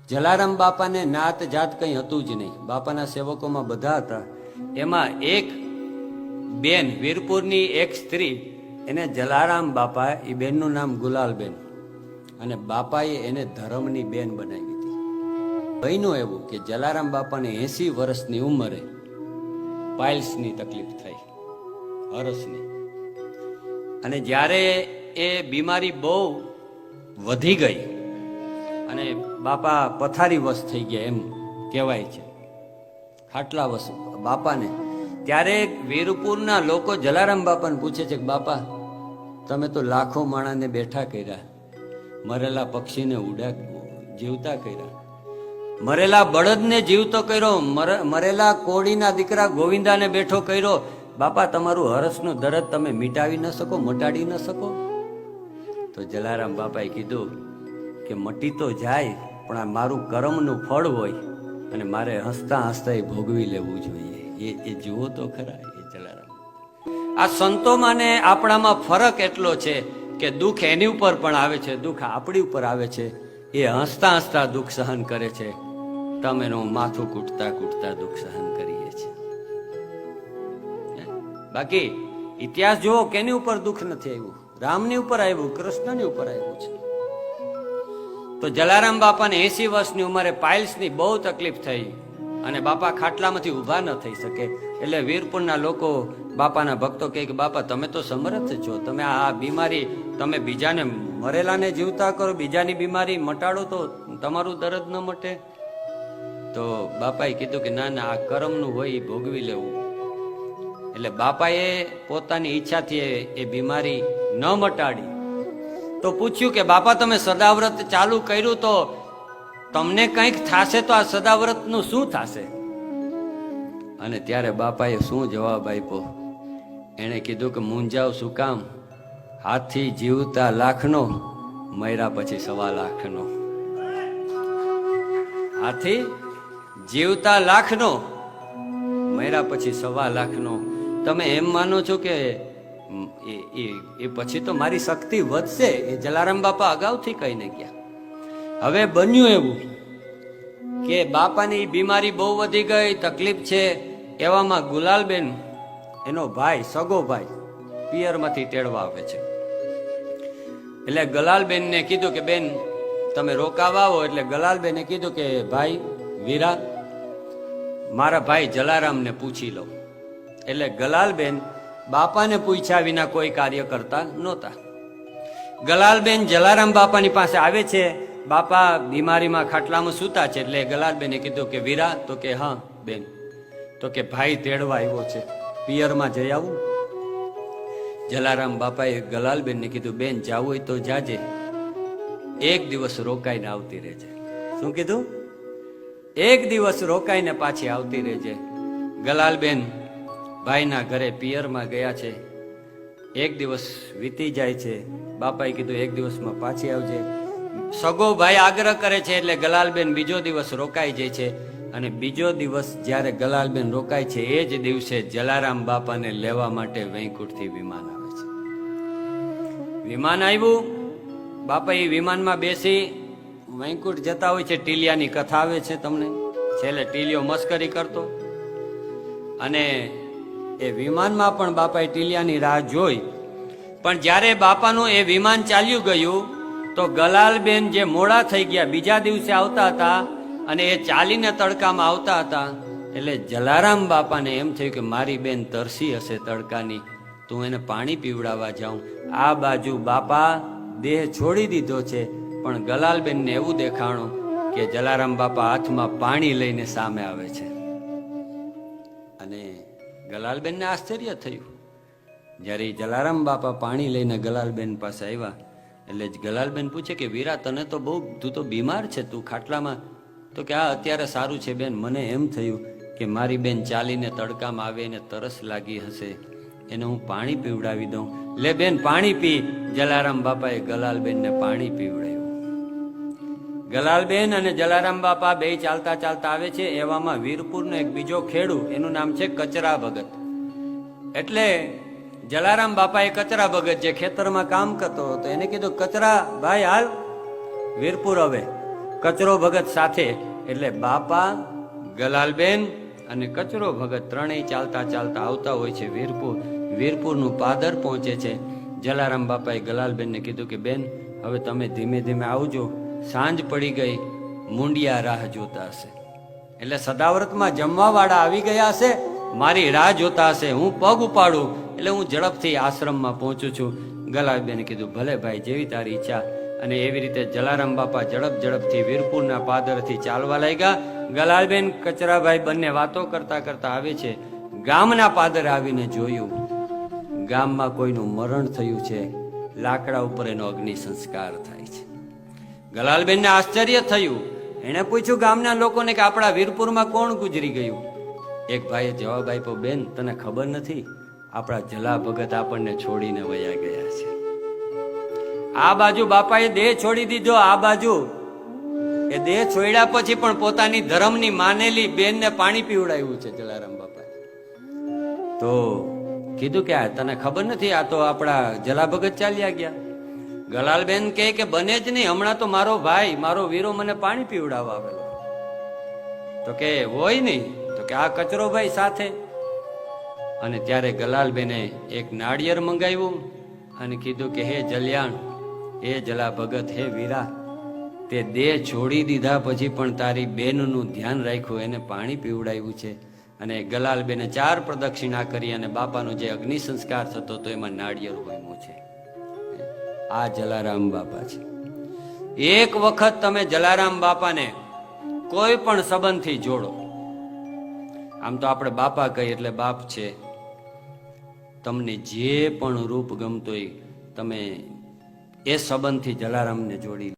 જલારામ બાપાને નાત જાત કંઈ હતું જ નહીં. બાપાના સેવકોમાં બધા હતા. એમાં એક બેન, વીરપુરની એક સ્ત્રી, એને જલારામ બાપા, એ બેનનું નામ ગુલાલબેન, અને બાપાએ એને ધર્મની બેન બનાવી હતી. બન્યું એવું કે જલારામ બાપાને 80 વર્ષની ઉંમરે પાઇલ્સની તકલીફ થઈ, હરસની. અને જ્યારે એ બીમારી બહુ વધી ગઈ અને બાપા પથારી વશ થઈ ગયા એમ કહેવાય છે, ખાટલા વશ બાપાને, ત્યારે વીરપુરના લોકો જલારામ બાપાને પૂછે છે કે બાપા, તમે તો લાખો માણાને બેઠા કર્યા, મરેલા પક્ષીને જીવતા કર્યા, મરેલા બળદને જીવતો કર્યો, મરેલા કોડીના દીકરા ગોવિંદાને બેઠો કર્યો. બાપા, તમારું હરસનું દર્દ તમે મિટાવી ન શકો, મટાડી ન શકો? તો જલારામ બાપાએ કીધું કે મટી તો જાય, પણ આ મારું કર્મનું ફળ હોય અને મારે હસતા હસતા એ ભોગવી લેવું જોઈએ. એ જુઓ તો ખરા એ જલારામ. આ સંતોમાં ને આપણામાં ફરક એટલો છે કે દુઃખ એની ઉપર પણ આવે છે, દુઃખ આપણી ઉપર આવે છે. એ હસતા હસતા દુઃખ સહન કરે છે, તમે માથું કૂટતા કૂટતા દુઃખ સહન કરીએ છીએ. બાકી ઇતિહાસ જુઓ, કેની ઉપર દુઃખ નથી આવ્યું? રામની ઉપર આવ્યું, કૃષ્ણની ઉપર આવ્યું છે. તો જલારામ બાપાને 80 વર્ષની ઉંમરે પાઇલ્સની બહુ તકલીફ થઈ અને બાપા ખાટલામાંથી ઊભા ન થઈ શકે. એટલે વીરપુરના લોકો, બાપાના ભક્તો કહે કે બાપા, તમે તો સમર્થ છો, તમે આ બીમારી, તમે બીજાને મરેલાને જીવતા કરો, બીજાની બીમારી મટાડો તો તમારું દર્દ ન મટે. તો બાપાએ કીધું કે ના ના, આ કર્મનું હોય એ ભોગવી લેવું. એટલે બાપાએ પોતાની ઈચ્છાથી એ બીમારી ન મટાડી. તો પૂછ્યું કે બાપા, તમે સદાવ્રત ચાલુ કર્યું તો તમને કંઈક થશે, તો આ સદાવ્રતનું શું થશે? અને ત્યારે બાપાએ શું જવાબ આપ્યો? એણે કીધું કે મૂંઝાવ શું કામ, હાથી જીવતા લાખનો, મર્યા પછી 1.25 લાખનો. હાથી જીવતા લાખનો, મર્યા પછી 1.25 લાખનો. તમે એમ માનો છો કે એ પછી તો મારી શક્તિ વધશે? એ જલારામ બાપા અગાઉથી કહીને ગયા. હવે બન્યું એવું કે બાપાની બીમારી બહુ વધી ગઈ, તકલીફ છે. એવામાં ગુલાલબેન, એનો ભાઈ, સગો ભાઈ, પિયરમાંથી તેડવા આવે છે. એટલે ગલાલબેનને કીધું કે બેન, તમે રોકાવા આવો. એટલે ગલાલબેને કીધું કે ભાઈ વીરા, મારા ભાઈ જલારામને પૂછી લો. એટલે ગલાલબેન બાપાને પૂછ્યા વિના કોઈ કાર્ય કરતા નહોતા. ગલાલબેન જલારામ બાપાની પાસે આવે છે. બાપા બીમારીમાં ખાટલામાં સૂતા છે. એટલે ગલાલબેને કીધું કે વીરા, તો કે હા બેન, તો કે ભાઈ તેડવા આવ્યો છે, પિયરમાં જઈ આવું? જલારામ બાપાએ ગલાલબેનને કીધું, બેન જાવું હોય તો જાજે, 1 દિવસ રોકાઈને આવતી રહેજે. શું કીધું? 1 દિવસ રોકાઈને પાછી આવતી રહેજે. ગલાલબેન ભાઈના ઘરે પિયરમાં ગયા છે. 1 દિવસ વીતી જાય છે. બાપાએ કીધું 1 દિવસમાં પાછી આવજે. સગો ભાઈ આગ્રહ કરે છે એટલે ગલાલબેન બીજો દિવસ રોકાઈ જાય છે. અને બીજો દિવસ જ્યારે ગલાલબેન રોકાય છે, એ જ દિવસે જલારામ બાપાને લેવા માટે વૈકુંઠથી વિમાન આવે છે. વિમાન આવ્યું, બાપા એ વિમાનમાં બેસી વૈકુંઠ જતા હોય છે. ટીલિયાની કથા આવે છે તમને, છેલ્લે ટીલિયો મસ્કરી કરતો. અને એ વિમાનમાં પણ બાપાએ ટીલિયાની રાહ જોઈ. પણ જ્યારે બાપાનું એ વિમાન ચાલ્યું ગયું તો ગલાલબેન જે મોડા થઈ ગયા, બીજા દિવસે આવતા હતા અને એ ચાલીને તડકામાં આવતા હતા. એટલે જલારામ બાપાને એમ થયું કે મારી બેન તરસી હશે તડકાની, તું એને પાણી પીવડાવવા જાઉં. આ બાજુ બાપા દેહ છોડી દીધો છે, પણ ગલાલબેનને એવું દેખાણું કે જલારામ બાપા હાથમાં પાણી લઈને સામે આવે છે. અને ગલાલબેનને આશ્ચર્ય થયું. જ્યારે જલારામ બાપા પાણી લઈને ગલાલબેન પાસે આવ્યા એટલે ગલાલબેન પૂછે કે વીરા, તને તો બહુ, તું તો બીમાર છે, તું ખાટલામાં? તો કે આ અત્યારે સારું છે બેન, મને એમ થયું કે મારી બેન ચાલીને તડકામાં આવે ને તરસ લાગી હશે, એને હું પાણી પીવડાવી દઉં. લે બેન પાણી પી. જલારામ બાપાએ ગલાલબેનને પાણી પીવડાવ્યું. ગલાલબેન અને જલારામ બાપા બે ચાલતા ચાલતા આવે છે. એવામાં વીરપુરનો એક બીજો ખેડૂ, એનું નામ છે કચરા ભગત. એટલે જલારામ બાપાએ કચરા ભગત જે ખેતરમાં કામ કરતો હતો એને કીધું, કચરા ભાઈ હાલ વીરપુર હવે. કચરો ભગત સાથે, એટલે બાપા, ગલાલબેન અને કચરો ભગત ત્રણેય ચાલતા ચાલતા આવતા હોય છે વીરપુર. વીરપુરનું પાદર પહોંચે છે. જલારામ બાપાએ ગલાલબેનને કીધું કે બેન, હવે તમે ધીમે ધીમે આવજો, સાંજ પડી ગઈ, મુંડિયા રાહ જોતા હશે. એટલે સદાવ્રતમાં જમવાવાળા આવી ગયા હશે, મારી રાહ જોતા હશે, હું પગ ઉપાડું એટલે હું ઝડપથી આશ્રમમાં પહોંચું છું. ગલાલબેને કીધું ભલે ભાઈ, જેવી તારી ઈચ્છા. અને એવી રીતે જલારામ બાપા ઝડપથી વીરપુરના પાદરથી ચાલવા લાગ્યા. ગલાલબેન, કચરાભાઈ બંને વાતો કરતા કરતા આવે છે. ગામના પાદર આવીને જોયું, ગામમાં કોઈનું મરણ થયું છે, લાકડા ઉપર એનો અગ્નિ સંસ્કાર થાય છે. ગલાલબેનને આશ્ચર્ય થયું. એણે પૂછ્યું ગામના લોકોને કે આપણા વીરપુરમાં કોણ ગુજરી ગયું? એક ભાઈએ જવાબ આપ્યો, બેન તને ખબર નથી, આપણા જલા ભગત આપણને છોડીને વયા ગયા છે. આ બાજુ બાપાએ દેહ છોડી દીધો, આ બાજુ એ દેહ છોડ્યા પછી પણ પોતાની ધર્મની માનેલી બેનને પાણી પીવડાવ્યું છે જલારામ બાપા. તો કીધું કે આ તને ખબર નથી, આ તો આપણા જલા ભગત ચાલ્યા ગયા. ગલાલબેન કે બને જ નહીં, હમણાં તો મારો ભાઈ, મારો વીરો મને પાણી પીવડાવવા આવેલો. તો કે હોય નહીં, તો કે આ કચરો ભાઈ સાથે. અને ત્યારે ગલાલબેને એક નાળિયેર મંગાવ્યું અને કીધું કે હે જલ્યાણ, હે જલા ભગત, હે વીરા, તે દેહ છોડી દીધા પછી પણ તારી બેનનું ધ્યાન રાખ્યું, એને પાણી પીવડાવ્યું છે. અને ગલાલબેને 4 પ્રદક્ષિણા કરી અને બાપાનો જે અગ્નિ સંસ્કાર થતો તો એમાં નાળિયેર હોમ્યું છે. આ જલારામ બાપા છે. એક વખત તમે જલારામ બાપાને કોઈ પણ સંબંધથી જોડો. આમ તો આપણે બાપા કહીએ એટલે બાપ છે. તમને જે પણ રૂપ ગમતો હોય તમે એ સંબંધથી જલારામને જોડી